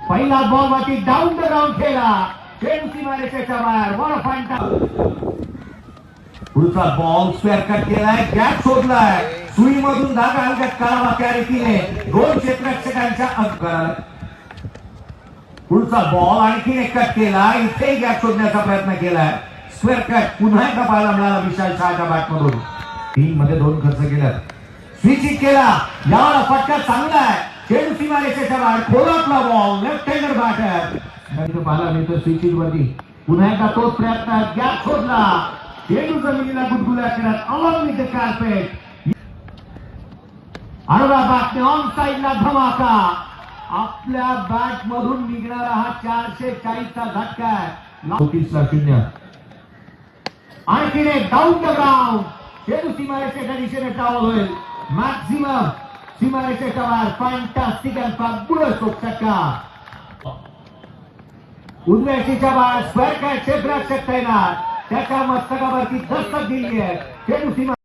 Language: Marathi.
पहिला बॉल वरती डाऊन द ग्राउंड खेळला, चेंडू सीमारेषेच्या बाहेर. वर फांटा पुढचा बॉल स्क्वेअर कट केलाय, गॅप शोधलाय, सुईमधून धागा हलगत करावा त्या रीतीने दोन क्षेत्ररक्षकांच्या अंतरात. पुढचा बॉल आणखीन एक कट केला, इथे गॅप शोधण्याचा प्रयत्न केलाय, स्क्वेअर कट पुन्हा एकदा पाहायला मिळाला विशाल शहाच्या बॅटमधून. तीन मध्ये 2 खर्च केल्यात, स्विचिंग केला, याला फटका चांगला आहे, चेंडू सीमारेषेच्या बाहेर. खोलातला बॉल, लेफ्ट हँडर बॅटर पाहायला मिळतो स्विचिंग वरती. पुन्हा एकदा तोच प्रयत्न, गॅप शोधला, चेंडू जमिनीला गुदगुल्या करत along with the carpet. Anurag बागने ऑन साइडला धमाका. आपल्या बॅट मधून निघणारा हा 440चा झटका आहे. 0 आणखीन एक डाऊन द ग्राउंड, चेंडू सीमारेषेच्या दिशेने ट्रॅव्हल होईल. मॅक्सिमम सीमारेषेच्या बाहेर. Fantastic and फॅबुलस षटका. उजव्याशीच्या बाहेर स्क्वेअर कट क्षेत्ररक्षक तैनात, त्याच्या मस्तकावरती दस्तक दिली आहे, चेंडू सीमा